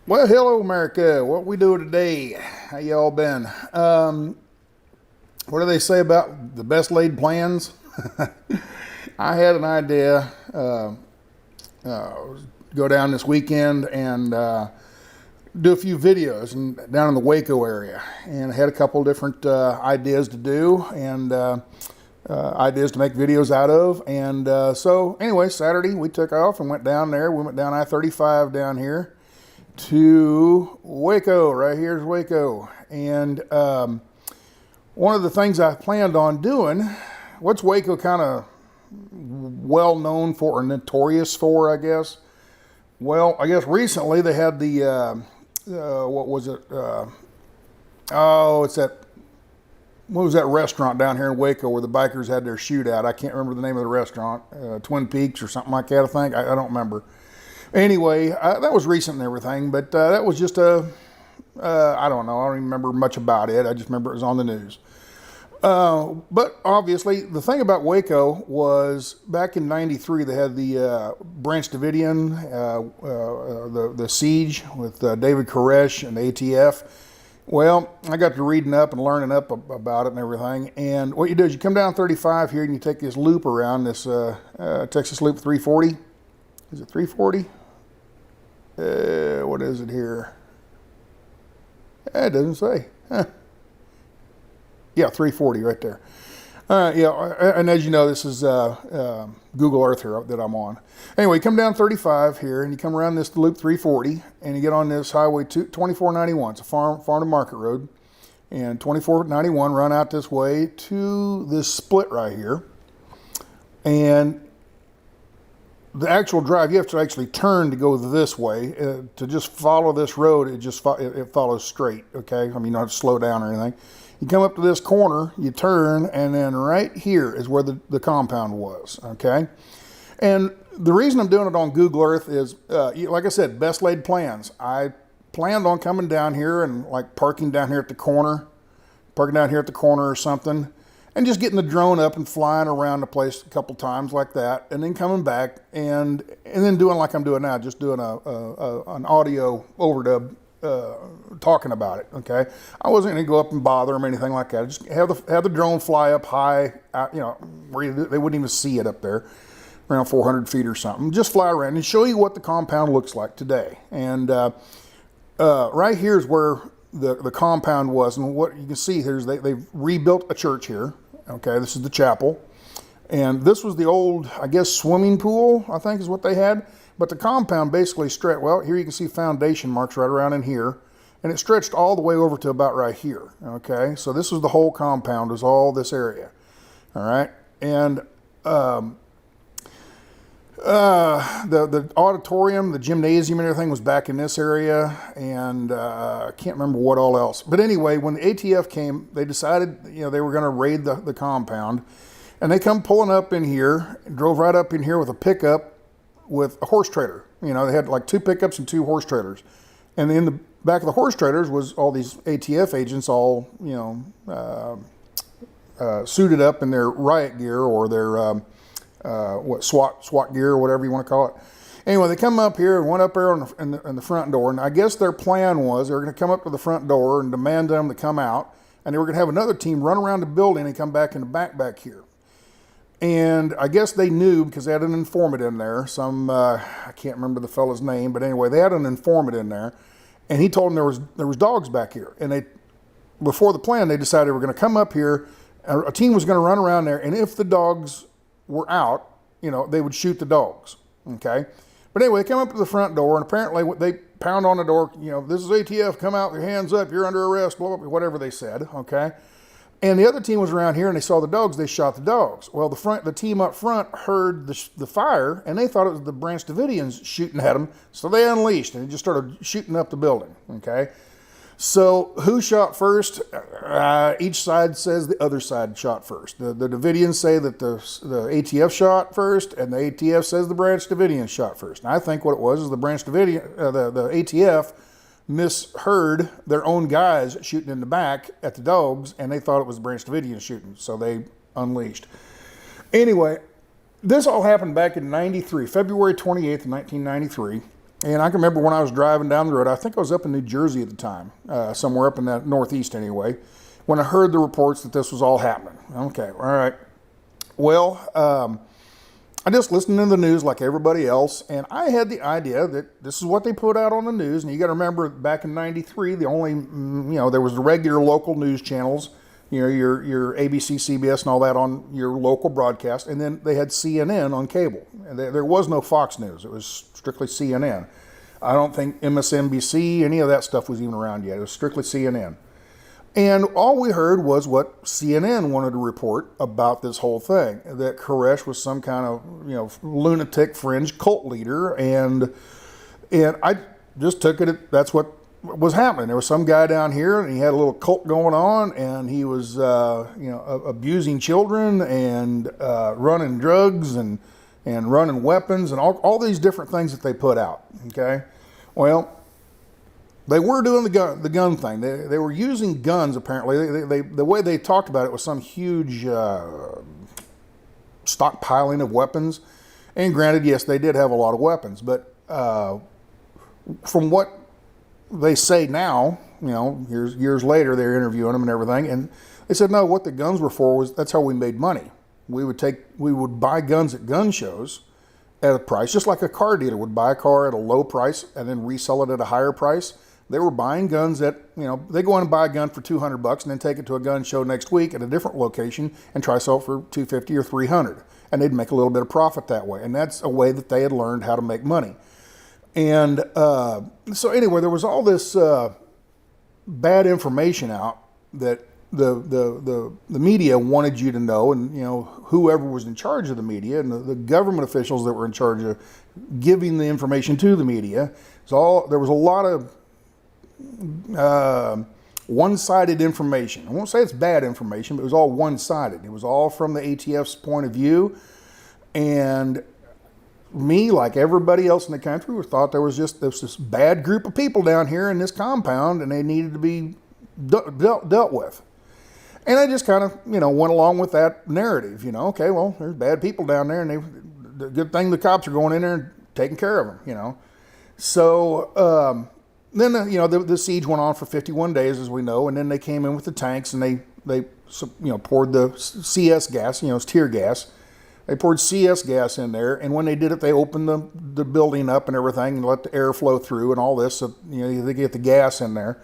Well, hello, America. What we do today? How y'all been? What do they say about the best laid plans? I had an idea. Go down this weekend and do a few videos down in the Waco area, and I had a couple different ideas to do and ideas to make videos out of. And so, anyway, Saturday we took off and went down there. We went down I-35 down here to Waco. Right here's Waco. And one of the things I planned on doing, what's Waco kind of well known for, or notorious for, I guess? Well, I guess recently they had the, what was it? It's that, what was that restaurant down here in Waco where the bikers had their shootout? I can't remember the name of the restaurant. Twin Peaks or something like that, I think. I don't remember. Anyway, that was recent and everything, but that was just I don't know. I don't even remember much about it. I just remember it was on the news. But obviously, the thing about Waco was back in '93, they had the Branch Davidian, the siege with David Koresh and the ATF. Well, I got to reading up and learning up about it and everything. And what you do is you come down 35 here and you take this loop around this Texas Loop 340. Is it 340? What is it here? It doesn't say. Huh. Yeah, 340 right there. Yeah, and as you know, this is Google Earth here that I'm on. Anyway, you come down 35 here, and you come around this loop 340, and you get on this highway 2491. It's a farm to market road, and 2491 run out this way to this split right here. And the actual drive, you have to actually turn to go this way. To just follow this road, it follows straight, okay? I mean, you don't have to slow down or anything. You come up to this corner, you turn, and then right here is where the compound was, okay? And the reason I'm doing it on Google Earth is, like I said, best laid plans. I planned on coming down here and like parking down here at the corner or something, and just getting the drone up and flying around the place a couple times like that, and then coming back and then doing like I'm doing now, just doing an audio overdub talking about it. Okay, I wasn't going to go up and bother them or anything like that. Just have the drone fly up high, you know, where they wouldn't even see it up there, around 400 feet or something. Just fly around and show you what the compound looks like today. And right here is where the compound was, and what you can see here is they've rebuilt a church here. Okay, this is the chapel, and this was the old, I guess, swimming pool, I think is what they had. But the compound basically stretched, well, here you can see foundation marks right around in here, and it stretched all the way over to about right here, okay? So this was the whole compound, is all this area, all right? And the auditorium, the gymnasium and everything was back in this area, and I can't remember what all else. But anyway, when the ATF came, they decided, you know, they were going to raid the compound, and they come pulling up in here, drove right up in here with a pickup with a horse trailer. You know, they had like 2 pickups and 2 horse trailers. And in the back of the horse trailers was all these ATF agents all, you know, suited up in their riot gear or their SWAT gear or whatever you want to call it. Anyway, they come up here and went up there in the front door, and I guess their plan was they were going to come up to the front door and demand them to come out, and they were going to have another team run around the building and come back in the back here. And I guess they knew because they had an informant in there. I can't remember the fellow's name, but anyway, they had an informant in there, and he told them there was dogs back here. And before the plan, they decided they were going to come up here. A team was going to run around there, and if the dogs were out, you know, they would shoot the dogs. Okay, but anyway, they come up to the front door, and apparently they pound on the door. You know, this is ATF. Come out, your hands up. You're under arrest. Blah, blah, blah, whatever they said. Okay. And the other team was around here, and they saw the dogs. They shot the dogs. Well, the team up front heard the fire, and they thought it was the Branch Davidians shooting at them. So they unleashed, and they just started shooting up the building. Okay, so who shot first? Each side says the other side shot first. The Davidians say that the ATF shot first, and the ATF says the Branch Davidians shot first. And I think what it was is the ATF misheard their own guys shooting in the back at the dogs, and they thought it was the Branch Davidians shooting, so they unleashed. Anyway, this all happened back in '93, February 28th, 1993, And I can remember when I was driving down the road, I think I was up in New Jersey at the time, somewhere up in that Northeast anyway, when I heard the reports that this was all happening. Okay, all right. Well, I just listened to the news like everybody else, and I had the idea that this is what they put out on the news. And you got to remember, back in '93, the only, there was the regular local news channels, your ABC, CBS, and all that on your local broadcast, and then they had CNN on cable. And there was no Fox News; it was strictly CNN. I don't think MSNBC, any of that stuff was even around yet. It was strictly CNN. And all we heard was what CNN wanted to report about this whole thing, that Koresh was some kind of, lunatic fringe cult leader. And I just took it, that's what was happening. There was some guy down here and he had a little cult going on, and he was, abusing children and running drugs and running weapons and all these different things that they put out, okay? Well, they were doing the gun thing. They were using guns, apparently. The way they talked about it was some huge stockpiling of weapons. And granted, yes, they did have a lot of weapons. But from what they say now, years later, they're interviewing them and everything, and they said, no, what the guns were for was, that's how we made money. We would buy guns at gun shows at a price, just like a car dealer would buy a car at a low price and then resell it at a higher price. They were buying guns at, they go in and buy a gun for $200 and then take it to a gun show next week at a different location and try to sell it for $250 or $300. And they'd make a little bit of profit that way. And that's a way that they had learned how to make money. And so anyway, there was all this bad information out that the media wanted you to know, and whoever was in charge of the media and the government officials that were in charge of giving the information to the media, there was a lot of one-sided information. I won't say it's bad information, but it was all one-sided. It was all from the ATF's point of view, and me, like everybody else in the country, thought there was this bad group of people down here in this compound, and they needed to be dealt with. And I just kind of, went along with that narrative. Okay, well, there's bad people down there, and the good thing the cops are going in there and taking care of them. So then the siege went on for 51 days, as we know, and then they came in with the tanks and they poured the CS gas, it's tear gas. They poured CS gas in there, and when they did it, they opened the building up and everything and let the air flow through and all this, so they get the gas in there.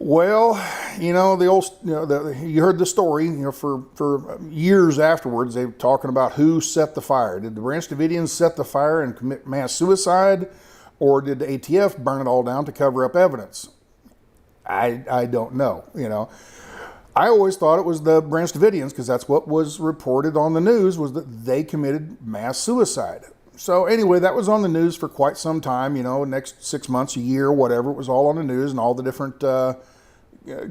Well, you heard the story, for years afterwards, they were talking about who set the fire. Did the Branch Davidians set the fire and commit mass suicide, or did the ATF burn it all down to cover up evidence? I don't know, I always thought it was the Branch Davidians, because that's what was reported on the news, was that they committed mass suicide. So anyway, that was on the news for quite some time, next 6 months, a year, whatever. It was all on the news, and all the different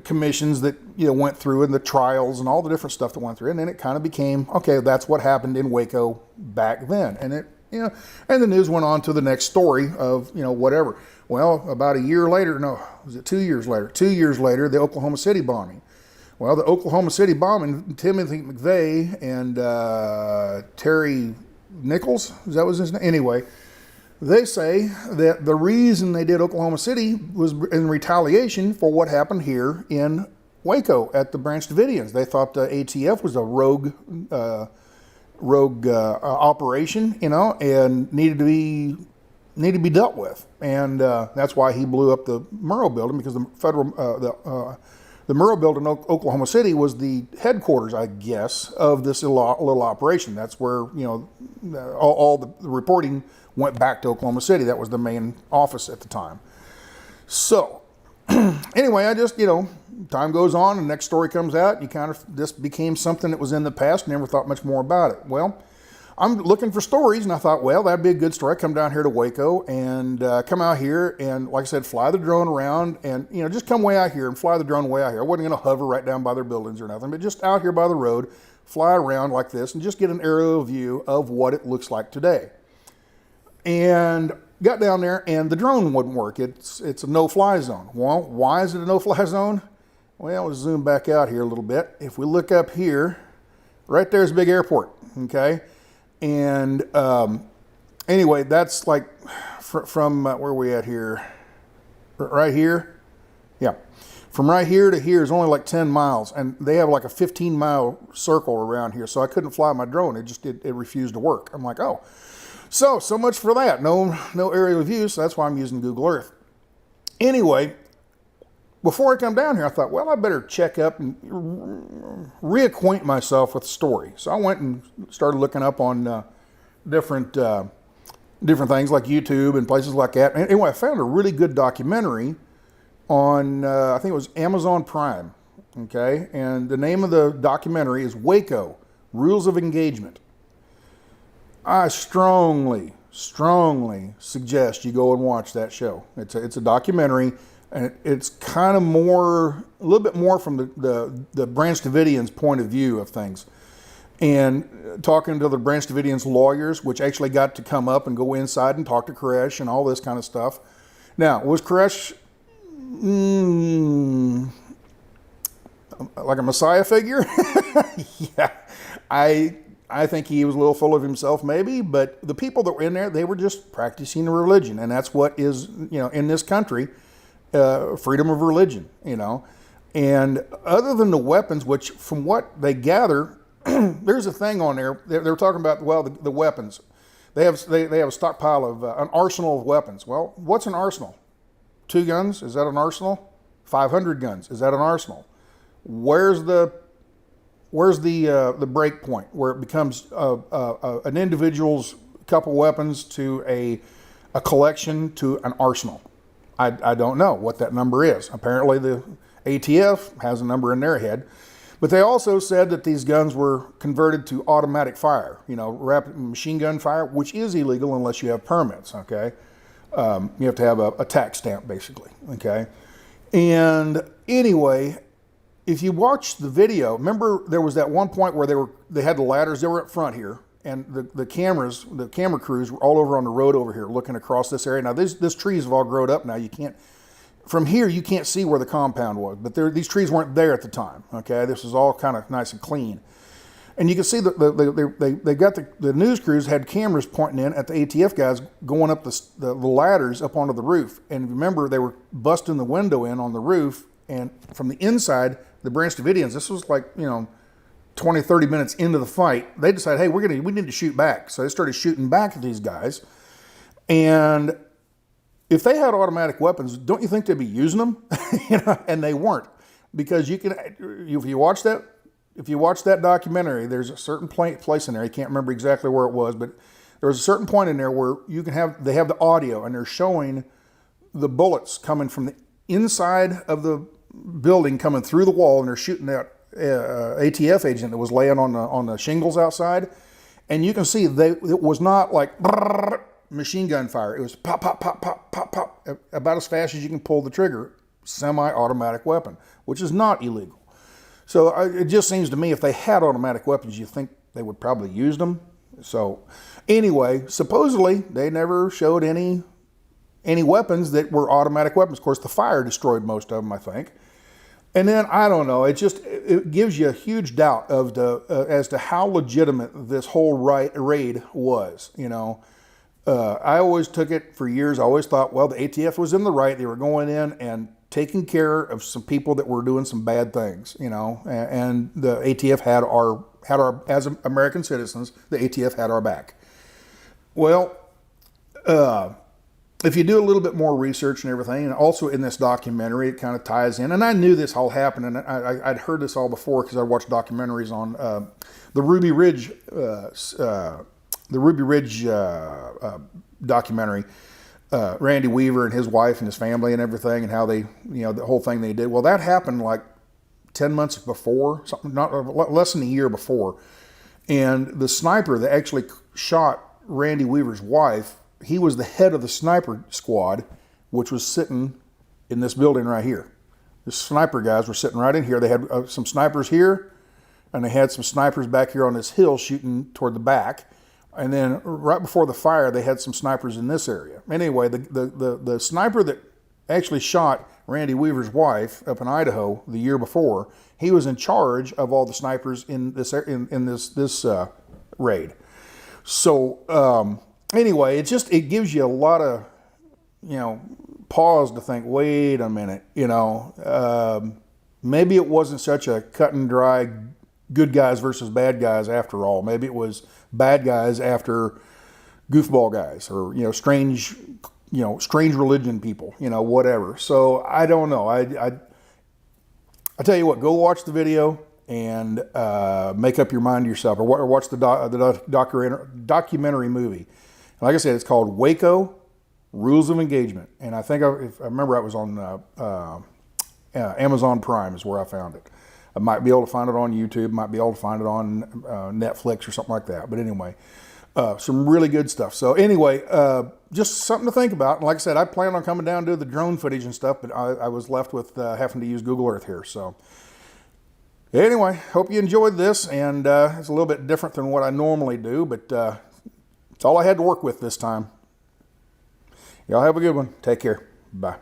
commissions that went through, and the trials and all the different stuff that went through. And then it kind of became, okay, that's what happened in Waco back then. And and the news went on to the next story of, whatever. Well, about a year later, no, was it 2 years later? 2 years later, the Oklahoma City bombing. Well, the Oklahoma City bombing, Timothy McVeigh and Terry Nichols, is that was his name? Anyway, they say that the reason they did Oklahoma City was in retaliation for what happened here in Waco at the Branch Davidians. They thought the ATF was a rogue operation, and needed to be dealt with. And that's why he blew up the Murrow building, because the the Murrow building in Oklahoma City was the headquarters, I guess, of this little operation. That's where, all the reporting went back to Oklahoma City. That was the main office at the time. So, anyway, I just, time goes on, and the next story comes out, and this became something that was in the past, never thought much more about it. Well, I'm looking for stories, and I thought, well, that'd be a good story. I come down here to Waco and come out here and, like I said, fly the drone around and, just come way out here and fly the drone way out here. I wasn't going to hover right down by their buildings or nothing, but just out here by the road, fly around like this and just get an aerial view of what it looks like today. And got down there, and the drone wouldn't work. It's a no-fly zone. Well, why is it a no-fly zone? Well, let's zoom back out here a little bit. If we look up here, right there's a big airport, okay? And anyway, that's like from where are we at here? Right here? Yeah. From right here to here is only like 10 miles, and they have like a 15-mile circle around here, so I couldn't fly my drone. It refused to work. I'm like, oh. So much for that. No aerial view, so that's why I'm using Google Earth. Anyway, before I come down here, I thought, well, I better check up and reacquaint myself with the story. So I went and started looking up on different things like YouTube and places like that. And anyway, I found a really good documentary on, I think it was Amazon Prime, okay? And the name of the documentary is Waco, Rules of Engagement. I strongly suggest you go and watch that show. It's a documentary, and it's kind of a little bit more from the Branch Davidians' point of view of things. And talking to the Branch Davidians' lawyers, which actually got to come up and go inside and talk to Koresh and all this kind of stuff. Now, was Koresh like a Messiah figure? Yeah, I think he was a little full of himself maybe, but the people that were in there, they were just practicing a religion, and that's what is, in this country, freedom of religion, And other than the weapons, which from what they gather, there's a thing on there, they were talking about, well, the weapons. They have a stockpile of, an arsenal of weapons. Well, what's an arsenal? 2 guns? Is that an arsenal? 500 guns? Is that an arsenal? Where's the break point where it becomes an individual's couple weapons to a collection to an arsenal? I don't know what that number is. Apparently the ATF has a number in their head, but they also said that these guns were converted to automatic fire, rapid machine gun fire, which is illegal unless you have permits, okay? You have to have a tax stamp, basically, okay? And anyway, if you watch the video, remember there was that one point where they had the ladders, they were up front here, and the camera crews were all over on the road over here looking across this area. Now these trees have all grown up now. From here you can't see where the compound was, but these trees weren't there at the time, okay? This was all kind of nice and clean. And you can see that they got the news crews had cameras pointing in at the ATF guys going up the ladders up onto the roof. And remember, they were busting the window in on the roof, and from the inside, the Branch Davidians, this was like, 20, 30 minutes into the fight, they decided, hey, we need to shoot back. So they started shooting back at these guys. And if they had automatic weapons, don't you think they'd be using them? And they weren't, because if you watch that documentary, there's a certain place in there. I can't remember exactly where it was, but there was a certain point in there where they have the audio, and they're showing the bullets coming from the inside of the building, coming through the wall, and they're shooting that ATF agent that was laying on the shingles outside. And you can see it was not like machine gun fire. It was pop, pop, pop, pop, pop, pop, about as fast as you can pull the trigger. Semi-automatic weapon, which is not illegal. So it just seems to me, if they had automatic weapons, you think they would probably use them. So anyway, supposedly they never showed any weapons that were automatic weapons. Of course, the fire destroyed most of them, I think. And then, I don't know, it gives you a huge doubt as to how legitimate this whole raid was, I always took it for years. I always thought, well, the ATF was in the right. They were going in and taking care of some people that were doing some bad things, and the ATF had our, as American citizens, the ATF had our back. Well, if you do a little bit more research and everything, and also in this documentary, it kind of ties in, and I knew this all happened, and I'd heard this all before because I watched documentaries on the Ruby Ridge documentary, Randy Weaver and his wife and his family and everything, and how they, the whole thing they did. Well, that happened like 10 months before, something, not less than a year before. And the sniper that actually shot Randy Weaver's wife, he was the head of the sniper squad, which was sitting in this building right here. The sniper guys were sitting right in here. They had some snipers here, and they had some snipers back here on this hill shooting toward the back. And then right before the fire, they had some snipers in this area. Anyway, the sniper that actually shot Randy Weaver's wife up in Idaho the year before, he was in charge of all the snipers in this raid. So anyway, it gives you a lot of pause to think, wait a minute, maybe it wasn't such a cut and dry good guys versus bad guys after all. Maybe it was bad guys after goofball guys, or strange religion people, whatever. So I don't know. I tell you what, go watch the video and make up your mind yourself, or watch the documentary movie. Like I said, it's called Waco: Rules of Engagement, and I think if I remember, I was on Amazon Prime is where I found it. I might be able to find it on YouTube, might be able to find it on Netflix or something like that. But anyway, some really good stuff. So anyway, just something to think about. And like I said, I planned on coming down to do the drone footage and stuff, but I was left with having to use Google Earth here. So anyway, hope you enjoyed this, and it's a little bit different than what I normally do, but it's all I had to work with this time. Y'all have a good one. Take care. Bye.